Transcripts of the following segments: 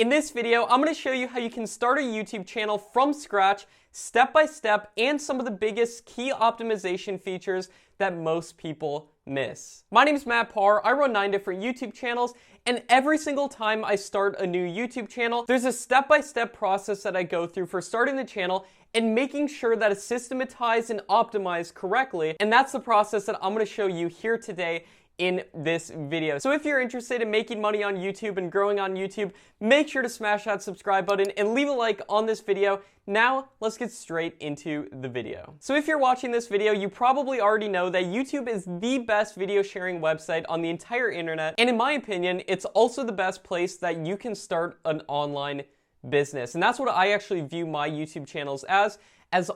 In this video, I'm going to show you how you can start a YouTube channel from scratch, step by step, and some of the biggest key optimization features that most people miss. My name is Matt Parr. I run 9 different YouTube channels, and every single time I start a new YouTube channel, there's a step-by-step process that I go through for starting the channel and making sure that it's systematized and optimized correctly, and that's the process that I'm going to show you here today in this video. So if you're interested in making money on YouTube and growing on YouTube, make sure to smash that subscribe button and leave a like on this video. Now, let's get straight into the video. So if you're watching this video, you probably already know that YouTube is the best video sharing website on the entire internet. And in my opinion, it's also the best place that you can start an online business. And that's what I actually view my YouTube channels as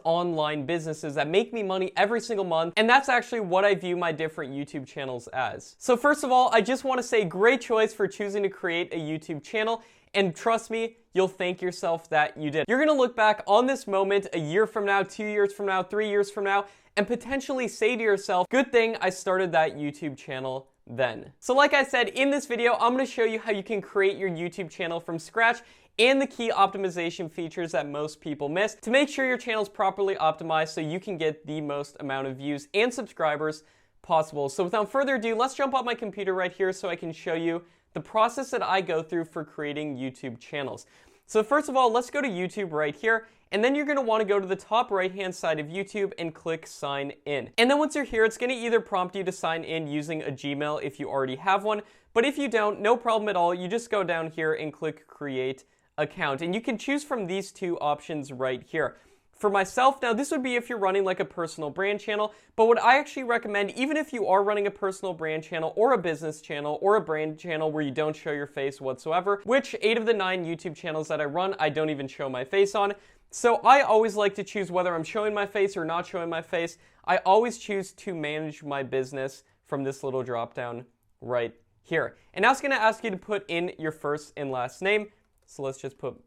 online businesses that make me money every single month, and that's actually what I view my different YouTube channels as. So first of all, I just want to say great choice for choosing to create a YouTube channel, and trust me, you'll thank yourself that you did. You're gonna look back on this moment a year from now, 2 years from now, 3 years from now, and potentially say to yourself, good thing I started that YouTube channel then. So like I said, in this video, I'm gonna show you how you can create your YouTube channel from scratch and the key optimization features that most people miss to make sure your channel is properly optimized so you can get the most amount of views and subscribers possible. So without further ado, let's jump on my computer right here so I can show you the process that I go through for creating YouTube channels. So first of all, let's go to YouTube right here, and then you're going to want to go to the top right hand side of YouTube and click sign in. And then once you're here, it's going to either prompt you to sign in using a Gmail if you already have one, but if you don't, no problem at all. You just go down here and click create account, and you can choose from these two options right here. For myself, now this would be if you're running like a personal brand channel, but what I actually recommend, even if you are running a personal brand channel or a business channel or a brand channel where you don't show your face whatsoever, which 8 of the 9 YouTube channels that I run, I don't even show my face on. So I always like to choose whether I'm showing my face or not showing my face. I always choose to manage my business from this little drop down right here. And now it's going to ask you to put in your first and last name. So let's just put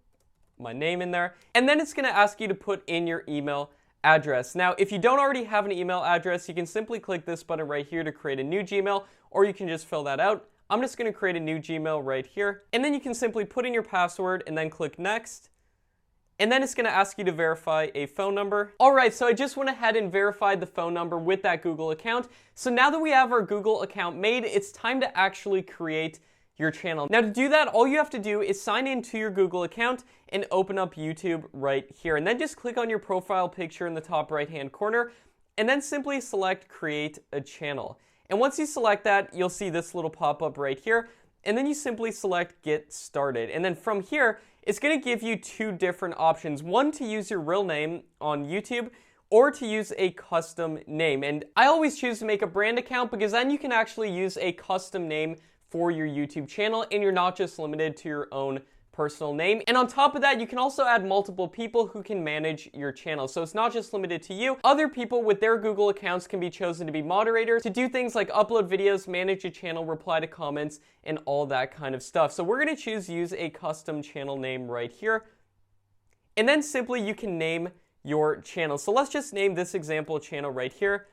my name in there. And then it's going to ask you to put in your email address. Now, if you don't already have an email address, you can simply click this button right here to create a new Gmail, or you can just fill that out. I'm just going to create a new Gmail right here. And then you can simply put in your password and then click next. And then it's going to ask you to verify a phone number. All right, so I just went ahead and verified the phone number with that Google account. So now that we have our Google account made, it's time to actually create your channel. Now to do that, all you have to do is sign in to your Google account and open up YouTube right here. And then just click on your profile picture in the top right hand corner and then simply select create a channel. And once you select that, you'll see this little pop-up right here. And then you simply select get started. And then from here, it's gonna give you 2 different options. One, to use your real name on YouTube, or to use a custom name. And I always choose to make a brand account because then you can actually use a custom name for your YouTube channel, and you're not just limited to your own personal name. And on top of that, you can also add multiple people who can manage your channel. So it's not just limited to you. Other people with their Google accounts can be chosen to be moderators to do things like upload videos, manage a channel, reply to comments, and all that kind of stuff. So we're going to choose use a custom channel name right here. And then simply you can name your channel. So let's just name this example channel right here,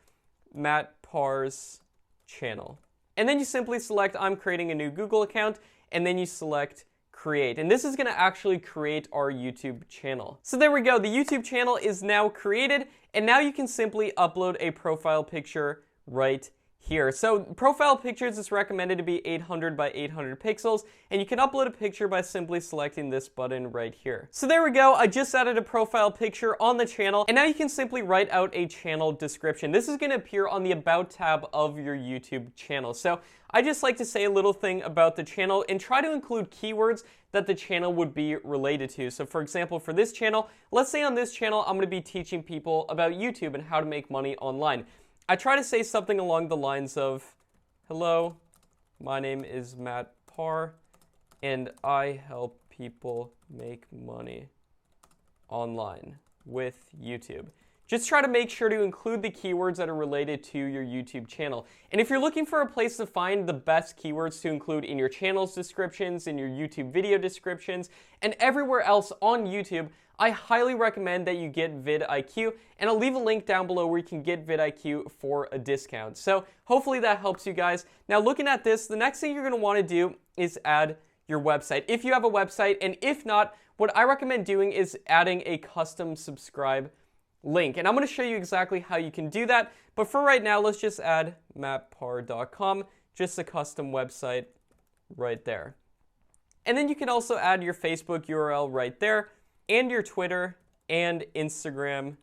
Matt Parr's channel. And then you simply select I'm creating a new Google account, and then you select create. And this is going to actually create our YouTube channel. So there we go. The YouTube channel is now created, and now you can simply upload a profile picture right here. So profile pictures is recommended to be 800 by 800 pixels, and you can upload a picture by simply selecting this button right here. So there we go. I just added a profile picture on the channel, and now you can simply write out a channel description. This is going to appear on the About tab of your YouTube channel. So I just like to say a little thing about the channel and try to include keywords that the channel would be related to. So for example, for this channel, let's say on this channel, I'm going to be teaching people about YouTube and how to make money online. I try to say something along the lines of, hello, my name is Matt Parr, and I help people make money online with YouTube. Just try to make sure to include the keywords that are related to your YouTube channel. And if you're looking for a place to find the best keywords to include in your channel's descriptions, in your YouTube video descriptions, and everywhere else on YouTube, I highly recommend that you get vidIQ, and I'll leave a link down below where you can get vidIQ for a discount. So hopefully that helps you guys. Now looking at this, the next thing you're going to want to do is add your website, if you have a website. And if not, what I recommend doing is adding a custom subscribe link. And I'm going to show you exactly how you can do that. But for right now, let's just add mattparr.com, just a custom website right there. And then you can also add your Facebook URL right there, and your Twitter and Instagram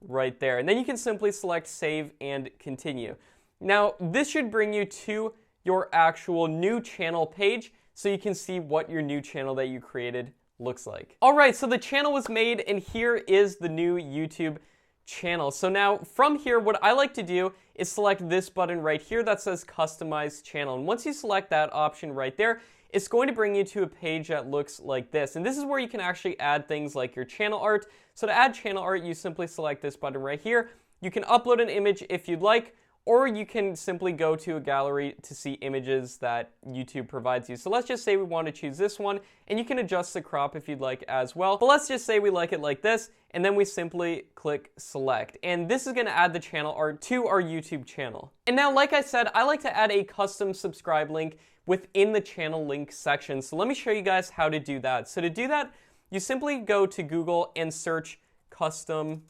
right there. And then you can simply select save and continue. Now, this should bring you to your actual new channel page so you can see what your new channel that you created looks like. All right, so the channel was made, and here is the new YouTube channel. So now from here, what I like to do is select this button right here that says customize channel. And once you select that option right there, it's going to bring you to a page that looks like this. And this is where you can actually add things like your channel art. So to add channel art, you simply select this button right here. You can upload an image if you'd like, or you can simply go to a gallery to see images that YouTube provides you. So let's just say we want to choose this one, and you can adjust the crop if you'd like as well. But let's just say we like it like this, and then we simply click select. And this is going to add the channel art to our YouTube channel. And now, like I said, I like to add a custom subscribe link within the channel link section. So let me show you guys how to do that. So to do that, you simply go to Google and search custom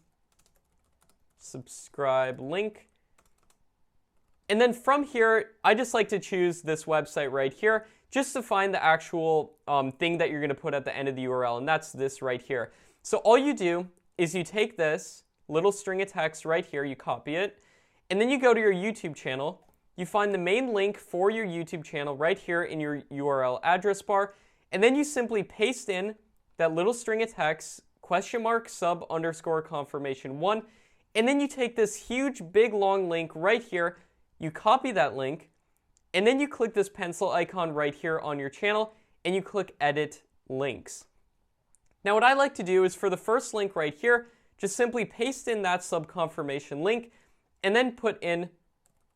subscribe link. And then from here, I just like to choose this website right here just to find the actual thing that you're going to put at the end of the URL, and that's this right here. So all you do is you take this little string of text right here, you copy it, and then you go to your YouTube channel. You find the main link for your YouTube channel right here in your URL address bar, and then you simply paste in that little string of text, !sub_confirmation1, and then you take this huge, big, long link right here, you copy that link, and then you click this pencil icon right here on your channel, and you click Edit Links. Now what I like to do is for the first link right here, just simply paste in that sub-confirmation link, and then put in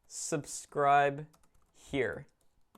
subscribe here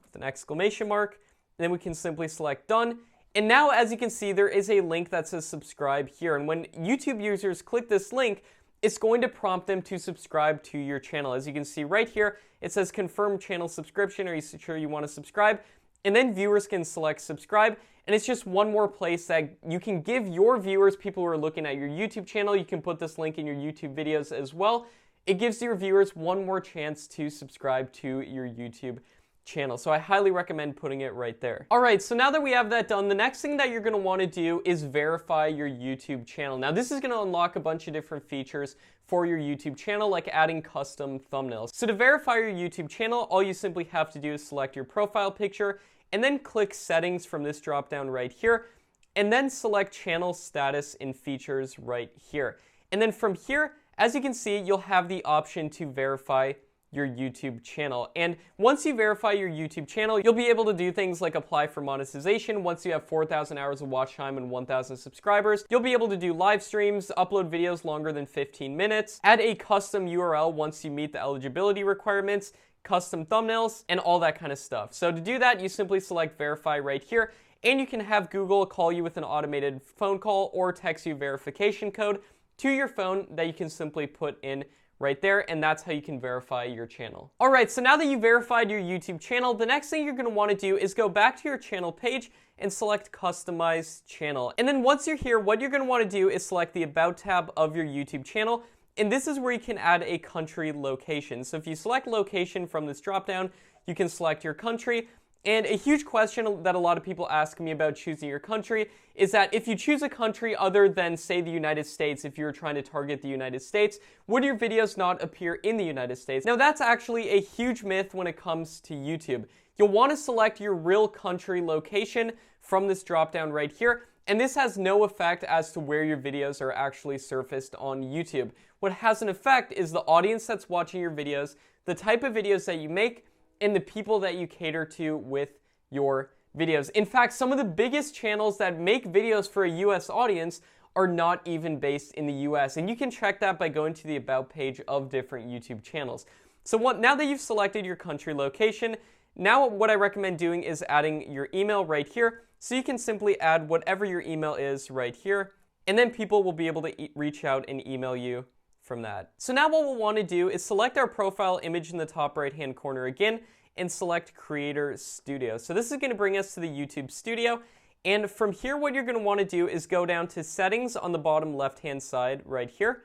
with an exclamation mark, and then we can simply select done. And now, as you can see, there is a link that says subscribe here, and when YouTube users click this link, it's going to prompt them to subscribe to your channel. As you can see right here, it says confirm channel subscription. Are you sure you want to subscribe? And then viewers can select subscribe, and it's just one more place that you can give your viewers, people who are looking at your YouTube channel. You can put this link in your YouTube videos as well. It gives your viewers one more chance to subscribe to your YouTube channel. So I highly recommend putting it right there. All right, so now that we have that done, the next thing that you're going to want to do is verify your YouTube channel. Now this is going to unlock a bunch of different features for your YouTube channel, like adding custom thumbnails. So to verify your YouTube channel, all you simply have to do is select your profile picture and then click settings from this drop down right here, and then select channel status and features right here. And then from here, as you can see, you'll have the option to verify your YouTube channel. And once you verify your YouTube channel, you'll be able to do things like apply for monetization. Once you have 4,000 hours of watch time and 1,000 subscribers, you'll be able to do live streams, upload videos longer than 15 minutes, add a custom URL once you meet the eligibility requirements, custom thumbnails, and all that kind of stuff. So to do that, you simply select verify right here, and you can have Google call you with an automated phone call or text you verification code to your phone that you can simply put in right there, and that's how you can verify your channel. All right, so now that you verified your YouTube channel, the next thing you're going to want to do is go back to your channel page and select Customize Channel. And then once you're here, what you're going to want to do is select the About tab of your YouTube channel, and this is where you can add a country location. So if you select location from this dropdown, you can select your country. And a huge question that a lot of people ask me about choosing your country is that if you choose a country other than, say, the United States, if you're trying to target the United States, would your videos not appear in the United States? Now, that's actually a huge myth when it comes to YouTube. You'll want to select your real country location from this dropdown right here, and this has no effect as to where your videos are actually surfaced on YouTube. What has an effect is the audience that's watching your videos, the type of videos that you make, and the people that you cater to with your videos. In fact, some of the biggest channels that make videos for a US audience are not even based in the US, and you can check that by going to the About page of different YouTube channels. So now that you've selected your country location, now what I recommend doing is adding your email right here. So you can simply add whatever your email is right here, and then people will be able to reach out and email you from that. So now what we'll want to do is select our profile image in the top right hand corner again, and select Creator Studio. So this is going to bring us to the YouTube Studio. And from here, what you're going to want to do is go down to Settings on the bottom left-hand side right here.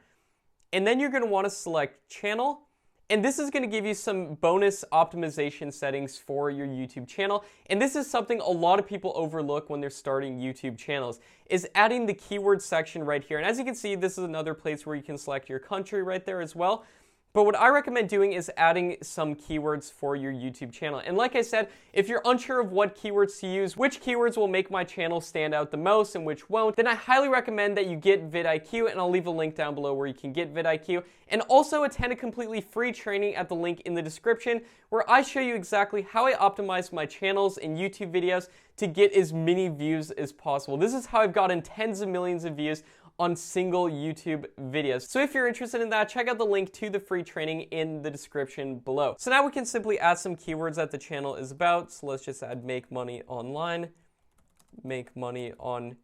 And then you're going to want to select Channel. And this is going to give you some bonus optimization settings for your YouTube channel. And this is something a lot of people overlook when they're starting YouTube channels, is adding the keyword section right here. And as you can see, this is another place where you can select your country right there as well. But what I recommend doing is adding some keywords for your YouTube channel. And like I said, if you're unsure of what keywords to use, which keywords will make my channel stand out the most and which won't, then I highly recommend that you get vidIQ, and I'll leave a link down below where you can get vidIQ. And also attend a completely free training at the link in the description where I show you exactly how I optimize my channels and YouTube videos to get as many views as possible. This is how I've gotten tens of millions of views on single YouTube videos. So if you're interested in that, check out the link to the free training in the description below. So now we can simply add some keywords that the channel is about. So let's just add make money online, make money on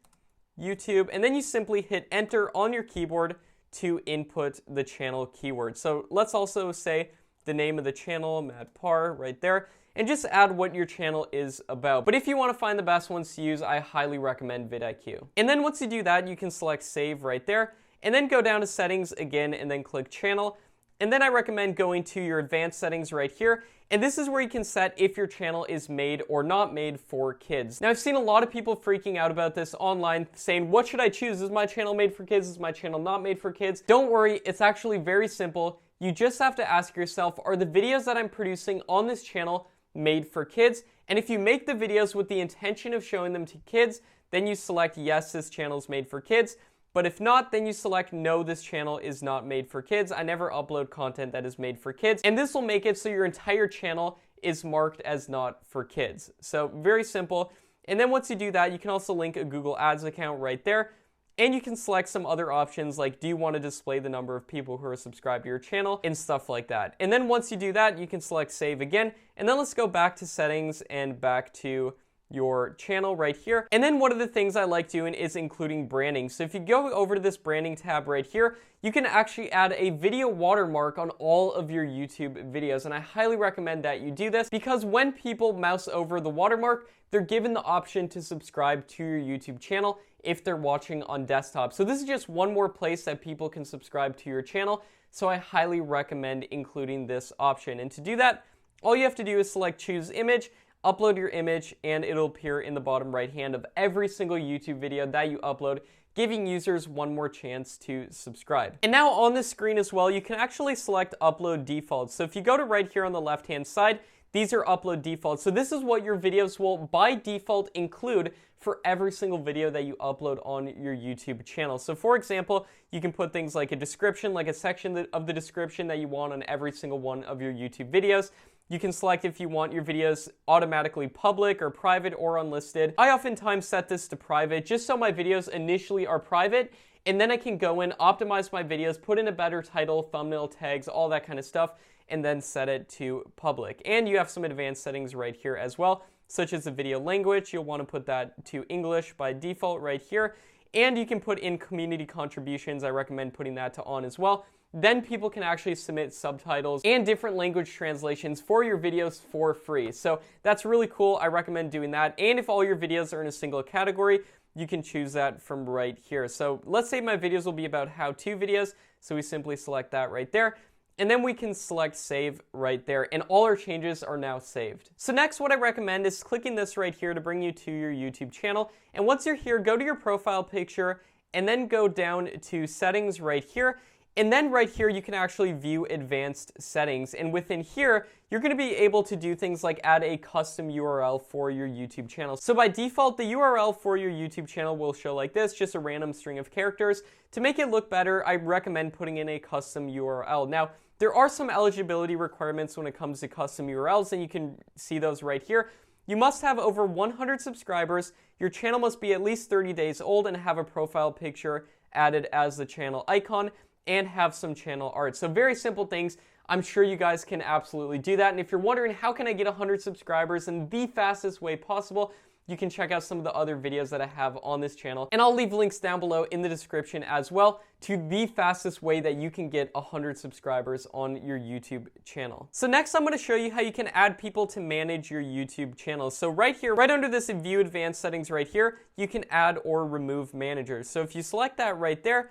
YouTube, and then you simply hit enter on your keyboard to input the channel keyword. So let's also say the name of the channel, Matt Parr, right there, and just add what your channel is about. But if you want to find the best ones to use, I highly recommend vidIQ. And then once you do that, you can select save right there, and then go down to settings again, and then click channel. And then I recommend going to your advanced settings right here, and this is where you can set if your channel is made or not made for kids. Now I've seen a lot of people freaking out about this online, saying, what should I choose? Is my channel made for kids? Is my channel not made for kids? Don't worry, it's actually very simple. You just have to ask yourself, are the videos that I'm producing on this channel made for kids? And if you make the videos with the intention of showing them to kids, then you select yes, this channel is made for kids. But if not, then you select no, this channel is not made for kids. I never upload content that is made for kids. And this will make it so your entire channel is marked as not for kids. So very simple. And then once you do that, you can also link a Google Ads account right there. And you can select some other options like, do you want to display the number of people who are subscribed to your channel and stuff like that. And then once you do that, you can select save again. And then let's go back to settings and back to your channel right here. And then one of the things I like doing is including branding. So if you go over to this branding tab right here, you can actually add a video watermark on all of your YouTube videos. And I highly recommend that you do this because when people mouse over the watermark, they're given the option to subscribe to your YouTube channel if they're watching on desktop. So this is just one more place that people can subscribe to your channel. So I highly recommend including this option. And to do that, all you have to do is select choose image, upload your image, and it'll appear in the bottom right hand of every single YouTube video that you upload, giving users one more chance to subscribe. And now on the screen as well, you can actually select upload defaults. So if you go to right here on the left hand side, these are upload defaults. So this is what your videos will by default include for every single video that you upload on your YouTube channel. So for example, you can put things like a description, like a section of the description that you want on every single one of your YouTube videos. You can select if you want your videos automatically public or private or unlisted. I oftentimes set this to private just so my videos initially are private, and then I can go in, optimize my videos, put in a better title, thumbnail, tags, all that kind of stuff, and then set it to public. And you have some advanced settings right here as well, such as the video language. You'll want to put that to English by default right here. And you can put in community contributions. I recommend putting that to on as well. Then people can actually submit subtitles and different language translations for your videos for free. So that's really cool. I recommend doing that. And if all your videos are in a single category, you can choose that from right here. So let's say my videos will be about how-to videos. So we simply select that right there. And then we can select save right there, and all our changes are now saved. So next, what I recommend is clicking this right here to bring you to your YouTube channel. And once you're here, go to your profile picture and then go down to settings right here. And then right here, you can actually view advanced settings. And within here, you're going to be able to do things like add a custom URL for your YouTube channel. So by default, the URL for your YouTube channel will show like this, just a random string of characters. To make it look better, I recommend putting in a custom URL. Now, there are some eligibility requirements when it comes to custom URLs, and you can see those right here. You must have over 100 subscribers, your channel must be at least 30 days old, and have a profile picture added as the channel icon, and have some channel art. So very simple things. I'm sure you guys can absolutely do that. And if you're wondering how can I get 100 subscribers in the fastest way possible, you can check out some of the other videos that I have on this channel. And I'll leave links down below in the description as well to the fastest way that you can get 100 subscribers on your YouTube channel. So next I'm going to show you how you can add people to manage your YouTube channel. So right here, right under this View Advanced Settings right here, you can add or remove managers. So if you select that right there,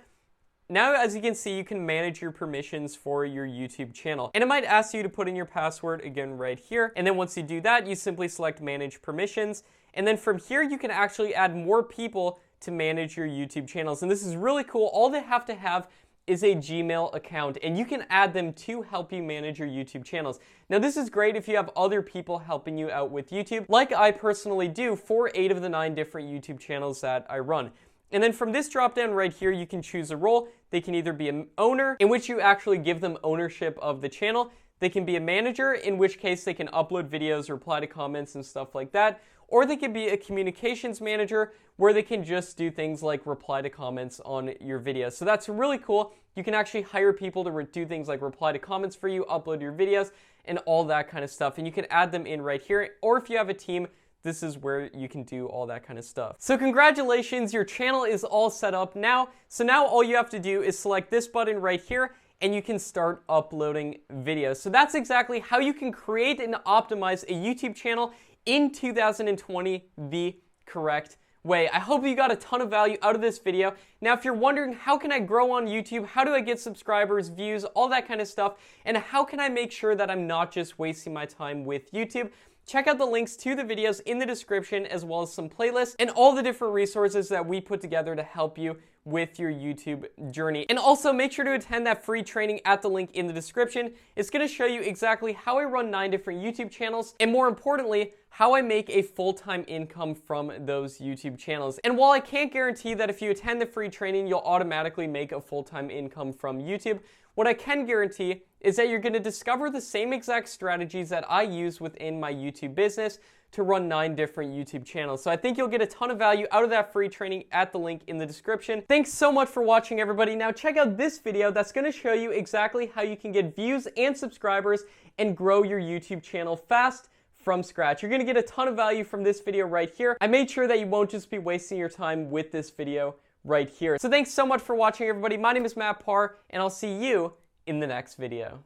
now, as you can see, you can manage your permissions for your YouTube channel. And it might ask you to put in your password again right here. And then once you do that, you simply select Manage Permissions. And then from here, you can actually add more people to manage your YouTube channels. And this is really cool. All they have to have is a Gmail account, and you can add them to help you manage your YouTube channels. Now, this is great if you have other people helping you out with YouTube, like I personally do for 8 of the 9 different YouTube channels that I run. And then from this drop down right here, you can choose a role. They can either be an owner, in which you actually give them ownership of the channel. They can be a manager, in which case they can upload videos, reply to comments and stuff like that. Or they can be a communications manager, where they can just do things like reply to comments on your videos. So that's really cool. You can actually hire people to do things like reply to comments for you, upload your videos, and all that kind of stuff. And you can add them in right here. Or if you have a team, this is where you can do all that kind of stuff. So congratulations, your channel is all set up now. So now all you have to do is select this button right here, and you can start uploading videos. So that's exactly how you can create and optimize a YouTube channel in 2020 the correct way. I hope you got a ton of value out of this video. Now, if you're wondering, how can I grow on YouTube? How do I get subscribers, views, all that kind of stuff? And how can I make sure that I'm not just wasting my time with YouTube? Check out the links to the videos in the description, as well as some playlists and all the different resources that we put together to help you with your YouTube journey. And also make sure to attend that free training at the link in the description. It's going to show you exactly how I run 9 different YouTube channels, and more importantly, how I make a full-time income from those YouTube channels. And while I can't guarantee that if you attend the free training, you'll automatically make a full-time income from YouTube, what I can guarantee is that you're going to discover the same exact strategies that I use within my YouTube business to run 9 different YouTube channels. So I think you'll get a ton of value out of that free training at the link in the description. Thanks so much for watching, everybody. Now check out this video that's going to show you exactly how you can get views and subscribers and grow your YouTube channel fast from scratch. You're going to get a ton of value from this video right here. I made sure that you won't just be wasting your time with this video right here. So thanks so much for watching, everybody. My name is Matt Parr, and I'll see you in the next video.